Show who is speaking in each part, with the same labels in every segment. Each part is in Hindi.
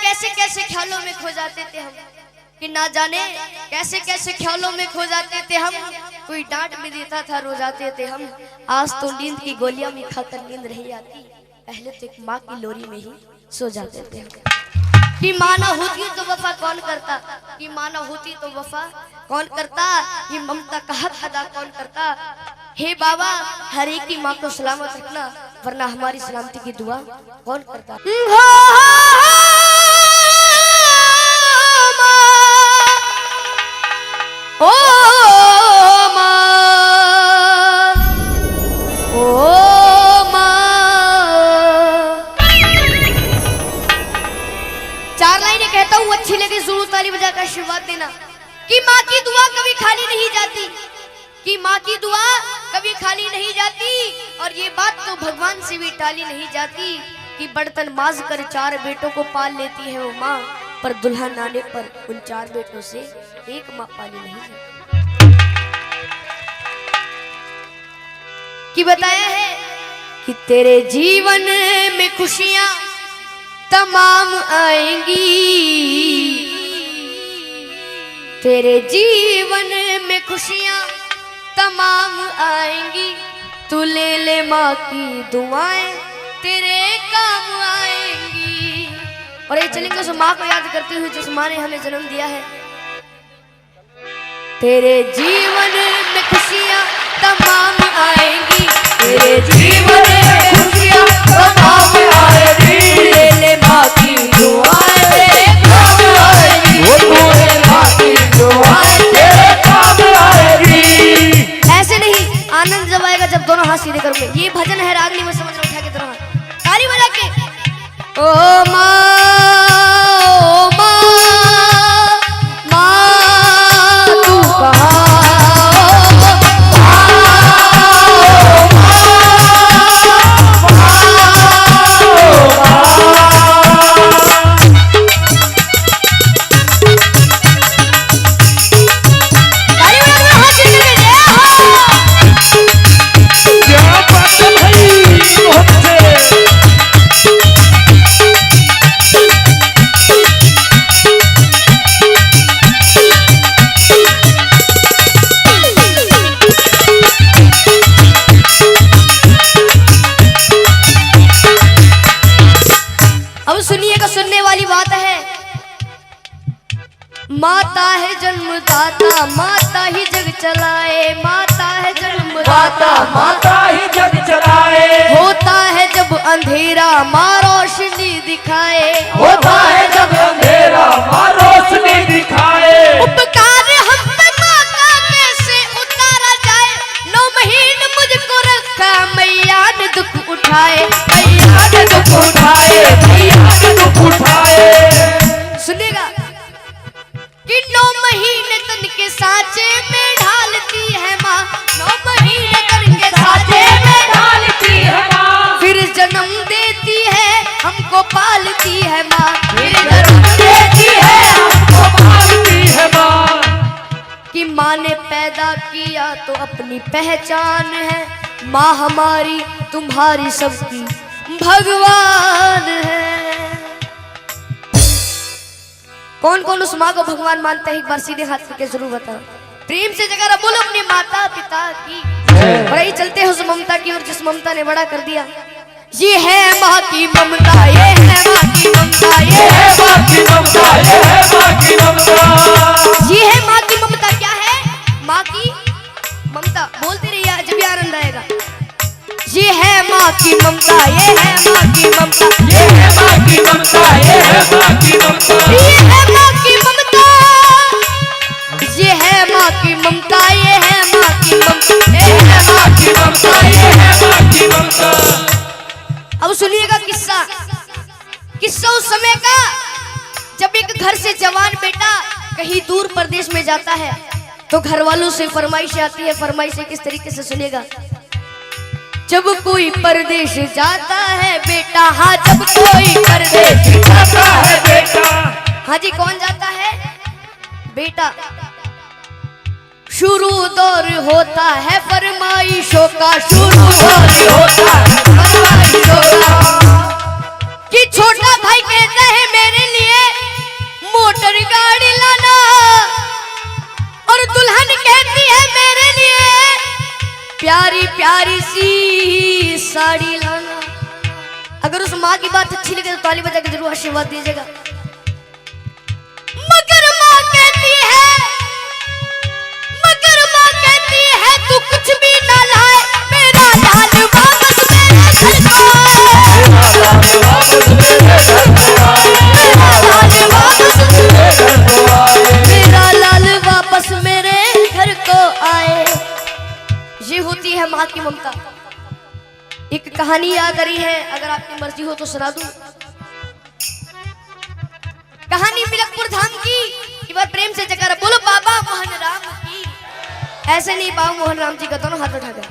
Speaker 1: कैसे कैसे ख्यालों में खो जाते थे हम, कि ना जाने कैसे कैसे ख्यालों में खो जाते थे हम। कोई डांट भी देता था, रो जाते थे हम। आज तो नींद की गोलियां भी खाकर नींद नहीं आती, पहले तो एक माँ की लोरी में ही सो जाते थे हम। कि माँ ना होती तो वफा कौन करता, कि माँ ना होती तो वफा कौन करता, कि ममता का हक अदा कौन करता। हे बाबा, हर एक की माँ को सलामत रखना, वरना हमारी सलामती की दुआ कौन करता। ओ माँ, ओ माँ। 4 लाइनें कहता हूँ, अच्छी लगे जरूर ताली बजाकर आशीर्वाद देना। कि माँ की दुआ कभी खाली नहीं जाती, कि माँ की दुआ कभी खाली नहीं जाती। और ये बात तो भगवान से भी टाली नहीं जाती, कि बर्तन माज कर 4 बेटों को पाल लेती है वो माँ, पर दुल्हन आने पर उन 4 बेटों से एक माँ पाली नहीं जाती। कि बताया है कि तेरे जीवन में खुशियां तमाम आएंगी, तेरे जीवन में खुशियां तमाम आएंगी। तू ले ले माँ की दुआएं, तेरे काम आएंगी। और ये चलेंगे उस माँ को याद करते हुए जिस माँ ने हमें जन्म दिया है। तेरे जीवन में खुशियां तमाम आएंगी, तेरे जीवन में खुशियां तमाम आएंगी। ले ले माँ की दुआएं, तेरे काम आएंगी। ले ले माँ की दुआएं, तेरे काम आएंगी। ऐसे नहीं, आनंद जब आएगा जब दोनों हाथ सीधे करोगे। ये भजन है, रागनी में समझ लो, उठा के दोनों हाथ ताली बजा के। ओ माँ, ओ माँ, माँ तू कहाँ। माता है जन्मदाता, माता ही जग चलाए। माता है जन्मदाता,
Speaker 2: माता ही जग चलाए।
Speaker 1: होता है जब अंधेरा माँ रोशनी दिखाए।
Speaker 2: होता है जब अंधेरा माँ रोशनी दिखाए।
Speaker 1: उपकार हम पे माँ का कैसे उतारा जाए। 9 महीने मुझको रखा मैया ने दुख उठाए, मैया ने दुख उठाए,
Speaker 2: मैया ने दुख उठाए।
Speaker 1: सुनिएगा कि 9 महीने तन के सांचे में ढालती है माँ। 9 महीने तन के सांचे में
Speaker 2: ढालती है माँ।
Speaker 1: फिर जन्म देती है हमको पालती है माँ। फिर जन्म देती है हमको
Speaker 2: पालती है माँ।
Speaker 1: कि माँ ने पैदा किया तो अपनी पहचान है। माँ हमारी तुम्हारी सबकी भगवान है। कौन कौन उस माँ को भगवान मानता है, एक बार सीधे हाथ करके जरूर बताओ। प्रेम से जगह बोलो अपने माता पिता की। और यही चलते हैं उस ममता की ओर जिस ममता ने बड़ा कर दिया। ये है माँ की ममता, ये है माँ की ममता, ये है माँ की ममता,
Speaker 2: ये है माँ की ममता।
Speaker 1: ये है माँ की ममता। क्या है माँ की ममता? बोलते रहिए जब भी आनंद आएगा। ये है माँ की ममता, ये है माँ की ममता,
Speaker 2: ये है माँ की ममता, ये है माँ की ममता,
Speaker 1: ये है माँ की ममता, ये है माँ की ममता, ये है माँ की ममता,
Speaker 2: ये है माँ की ममता, ये है माँ की ममता।
Speaker 1: अब सुनिएगा किस्सा। किस्सा उस समय का जब एक घर से जवान बेटा कहीं दूर प्रदेश में जाता है तो घर वालों से फरमाइश आती है। फरमाइश किस तरीके से सुनेगा। जब कोई परदेश जाता है बेटा, हाँ जब कोई परदेश
Speaker 2: जाता है बेटा,
Speaker 1: हाँ जी कौन जाता है बेटा। शुरू दौर होता है फरमाइशों का, शुरू दौर होता है फरमाइशों का। कि छोटा भाई कहता है मेरे लिए प्यारी सी साड़ी लाना। अगर उस माँ की बात अच्छी लगे तो ताली बजा के जरूर आशीर्वाद दीजिएगा। मगर माँ कहती है तू कुछ भी ना लाए, मेरा लाल वापस मेरे घर को आए, मेरा लाल वापस मेरे घर को आए। ये होती है माँ की ममता। एक कहानी याद आ रही है, अगर आपकी मर्जी हो तो सुना दूं। कहानी मिलकपुर धाम की। एक बार प्रेम से जयकारा बोलो बाबा मोहन राम की। ऐसे नहीं, बाबा मोहन राम जी का दोनों हाथ उठा कर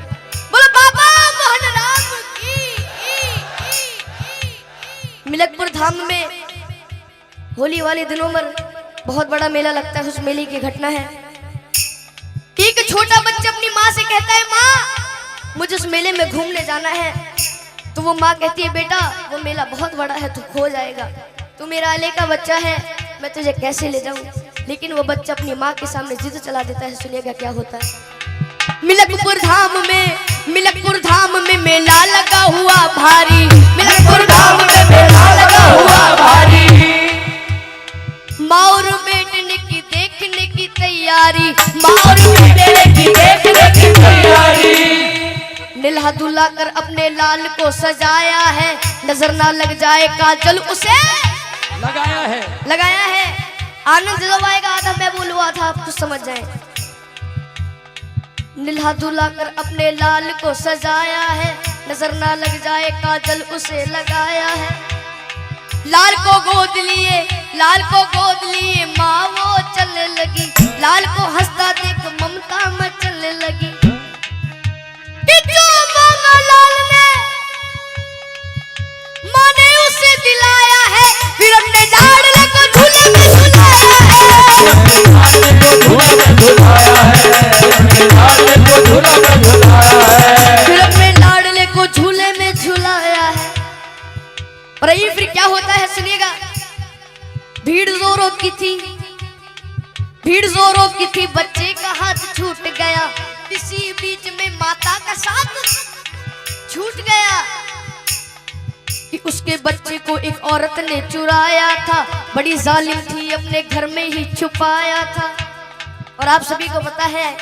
Speaker 1: बोलो बाबा मोहन राम की। मिलकपुर धाम में होली वाले दिनों में बहुत बड़ा मेला लगता है। उस मेले की घटना है, एक छोटा बच्चा अपनी माँ से कहता है माँ मुझे उस मेले में घूमने जाना है। तो वो माँ कहती है बेटा वो मेला बहुत बड़ा है, तू खो जाएगा, तू मेरा अले का बच्चा है, मैं तुझे कैसे ले जाऊं। लेकिन वो बच्चा अपनी माँ के सामने जिद चला देता है। सुनिएगा क्या होता है। मिलकपुर धाम में मेला लगा हुआ भारी, मिलकपुर धाम में मेला लगा हुआ भारी। माँ और बेटने की देखने की तैयारी, माँ और बेटने की देखने की तैयारी। नीला दूल्हा कर अपने लाल को सजाया है, नजर ना लग जाए काजल उसे लगाया है। आनंद जब आएगा आधा मैं बोलूआ था, आप तो समझ जाए। नीला दूल्हा कर अपने लाल को सजाया है, नजर ना लग जाए काजल उसे लगाया है। लाल को गोद लिए माँ वो चलने लगी, लाल को हंसता देख ममता मचलने लगी। कि जो मांगा लाल ने माँ ने उसे दिलाया है, फिर अपने लाडले को झूले में झुलाया है। फिर अपने लाडले को झूले में झुलाया है। और ये फिर क्या होता है सुनिएगा। भीड़ जोरों की थी, बच्चे का हाथ छूट गया, इसी बीच में माता का साथ छूट गया। कि उसके बच्चे को एक औरत ने चुराया था, बड़ी जालिम थी, अपने घर में ही छुपाया था। और आप सभी को पता है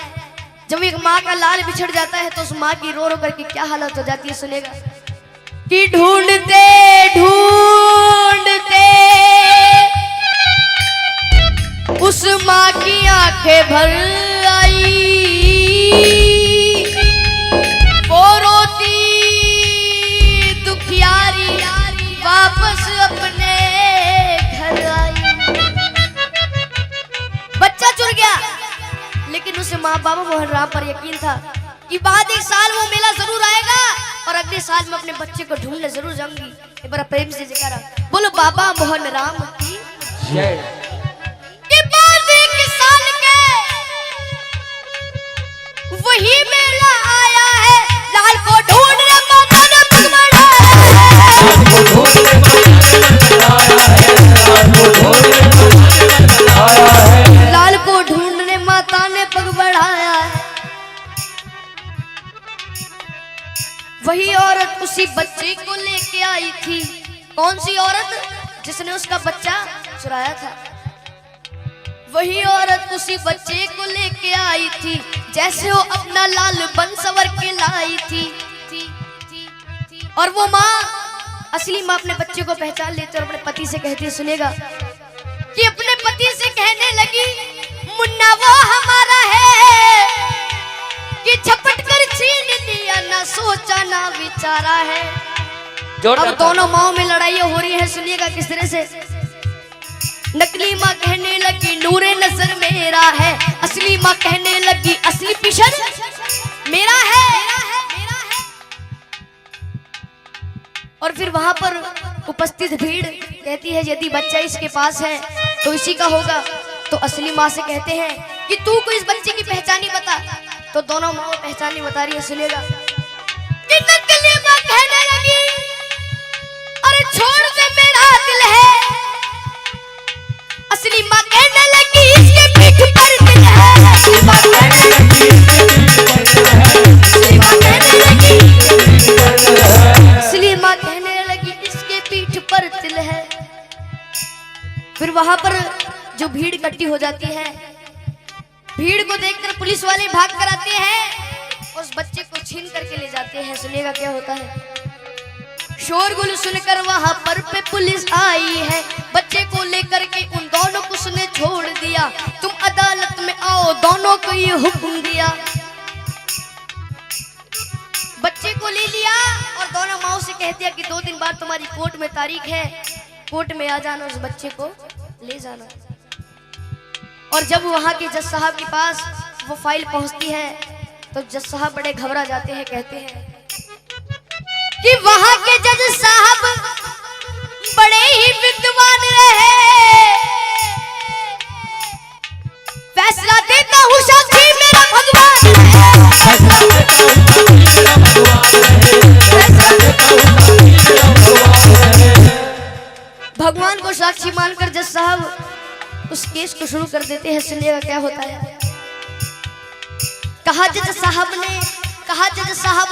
Speaker 1: जब एक माँ का लाल बिछड़ जाता है तो उस माँ की रो रो करके क्या हालत हो जाती है। सुनेगा कि ढूंढते उस माँ की आंखें भर आई, वो रोती दुखियारी वापस अपने घर आई। बच्चा चुर गया, लेकिन उसे माँ बाबा मोहन राम पर यकीन था कि बाद एक साल वो मेला जरूर आएगा और अगले साल मैं अपने बच्चे को ढूंढने जरूर जाऊंगी। एक बार प्रेम से जयकारा बोलो बाबा मोहन राम की जय। बाद एक साल के वही मेला आया है, लाल को ढूंढने माता ने पग बढ़ाया है, लाल को ढूंढने माता ने पग बढ़ाया है। वही औरत उसी बच्चे को लेके आई थी। कौन सी औरत? जिसने उसका बच्चा चुराया था। वही औरत उसी बच्चे को लेके आई थी, जैसे वो अपना लाल बन सवर के लाई थी। और वो माँ, असली माँ अपने बच्चे को पहचान लेती और अपने पति से कहती है। सुनेगा कि अपने पति से कहने लगी मुन्ना वो हमारा है कि झपट कर छीन लिया, ना सोचा ना विचारा है। अब दोनों माओ में लड़ाइयाँ हो रही है। सुनिएगा किस तरह से। नकली माँ कहने लगी नूरे नजर मेरा है, असली माँ कहने लगी असली पिशन मेरा है। और फिर वहां पर उपस्थित भीड़ कहती है यदि बच्चा इसके पास है तो इसी का होगा। तो असली माँ से कहते हैं कि तू को इस बच्चे की पहचानी बता। तो दोनों माँ पहचानी बता रही है। सुनेगा कि नकली माँ कहने लगी अरे छोड़ दे मेरा दिल है, असली माँ कहने लगी इसके पीठ पर दिल है, असली माँ कहने लगी फिर वहां पर जो भीड़ इकट्ठी हो जाती है, भीड़ को देखकर पुलिस वाले भाग कर आते हैं, उस बच्चे को छीन करके ले जाते हैं। सुनिएगा क्या होता है। शोरगुल सुनकर वहां पर पे पुलिस आई है, बच्चे को लेकर के उन दोनों को उसने छोड़ दिया। तुम अदालत में आओ, दोनों को ये हुक्म दिया। बच्चे को ले लिया और दोनों माओ से कह दिया कि 2 दिन बाद तुम्हारी कोर्ट में तारीख है, कोर्ट में आ जाना, उस बच्चे को ले जाना। और जब वहां के जज साहब के पास वो फाइल पहुंचती है तो जज साहब बड़े घबरा जाते हैं, कहते हैं कि वहां के जज साहब बड़े ही विद्वान रहे, फैसला देता हूं साक्षी मेरा भगवान भगवान को साक्षी मानकर जज साहब उस केस को शुरू कर देते हैं। सुनिएगा क्या होता है। कहा जज साहब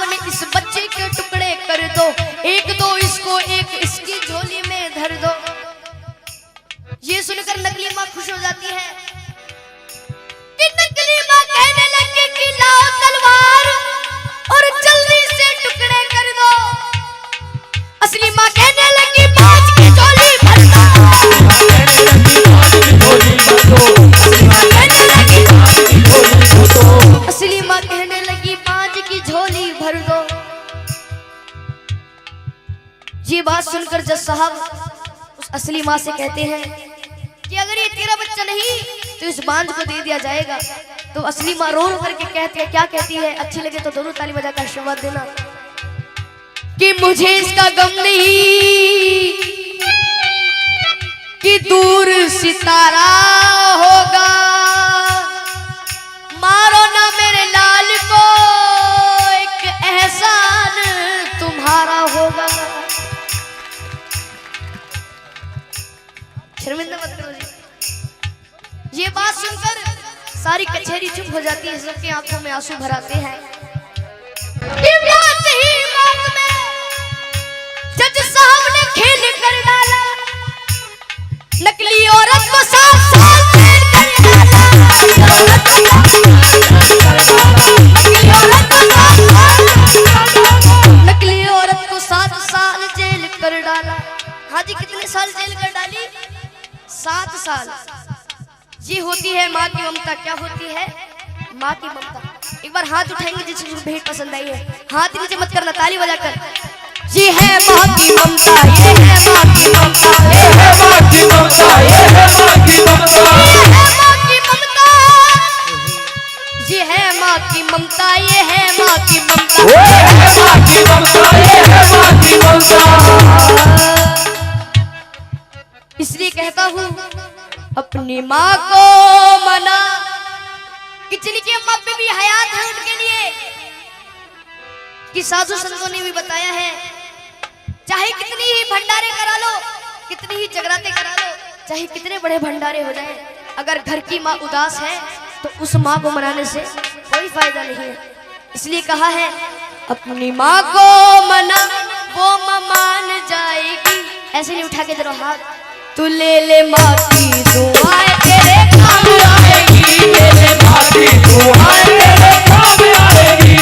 Speaker 1: ने इस बच्चे के टुकड़े कर दो, एक दो इसको, एक इसकी झोली में धर दो। ये सुनकर नकली माँ खुश हो जाती है कि नकली माँ कहने लगी कि लाओ तलवार और जल्दी से टुकड़े कर दो। असली माँ कहने लगी बाज की झोली भर दो। असली माँ कहने लगी बाज की झोली भर दो। ये बात सुनकर जज साहब उस असली माँ से कहते हैं कि अगर ये तेरा बच्चा नहीं तो इस बांझ को दे दिया जाएगा। तो असली माँ रो रो करके कहती है, क्या कहती है, अच्छी लगे तो दोनों ताली बजाकर आशीर्वाद देना कि मुझे इसका गम नहीं कि दूर सितारा होगा, मारो ना मेरे लाल को, एक एहसान तुम्हारा होगा। शर्मिंदा मत करो जी। ये बात सुनकर सारी कचहरी चुप हो जाती है, सबकी आंखों में आंसू भर आते हैं। जज साहब ने खेल कर डाला, नकली औरत को 7 साल जेल कर डाला। नकली औरत को 7 साल जेल कर डाला। हाँ जी, कितने साल जेल कर डाली? 7 साल। ये होती है माँ की ममता। क्या होती है? माँ की ममता। एक बार हाथ उठाएंगे जिसको भेंट पसंद आई है, हाथ नीचे मत करना, ताली बजाकर। ये है माँ की ममता, ये है माँ की ममता, ये है माँ की ममता, ये है माँ की ममता, ये है माँ की ममता, ये है माँ की ममता, ये है माँ की ममता, ये है माँ की ममता। इसलिए कहता हूँ अपनी माँ को मना कि जिनकी अम्मा पे भी हयात है उनके लिए, कि साधु संतों ने भी बताया है, चाहे कितनी ही भंडारे करा लो, कितनी ही जगराते करा लो, चाहे कितने बड़े भंडारे हो जाए, अगर घर की माँ उदास है तो उस माँ को मनाने से कोई फायदा नहीं है। इसलिए कहा है अपनी माँ को मना, वो माँ मान जाएगी। ऐसे नहीं उठा के जरा हाथ, तू ले ले माँ की दुआएं तेरे काम आएगी, ले ले माँ की दुआएं तेरे काम आएगी।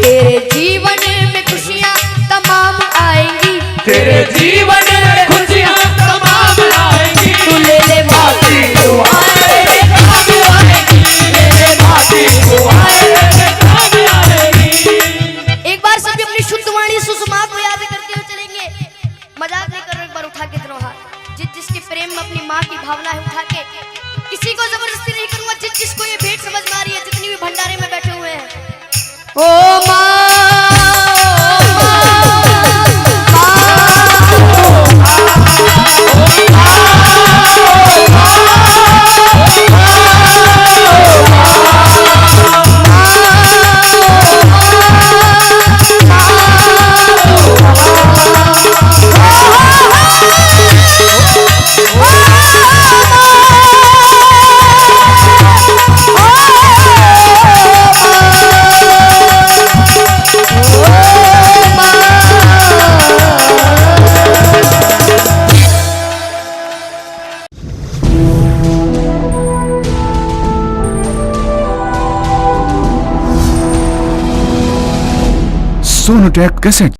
Speaker 1: तेरे जीवन में खुशियाँ तमाम आएंगी,
Speaker 2: तेरे जीवन में खुशियाँ तमाम आएंगी।
Speaker 1: तू ले ले माँ की दुआएं तेरे काम आएगी, ले ले माँ की दुआएं तेरे काम आएगी। एक बार सभी अपनी शुद्ध वाणी सुषमा को याद करते हुए चलेंगे। मजाक नहीं कर रहे, एक बार उठा के दोनों हाथ। जिसके प्रेम में अपनी माँ की भावना है उठा के, किसी को जबरदस्ती नहीं करूंगा। जिसको ये भेंट समझ में आ रही है, जितनी भी भंडारे में बैठे हुए हैं, ओ माँ
Speaker 3: सोनोटेक कैसेट।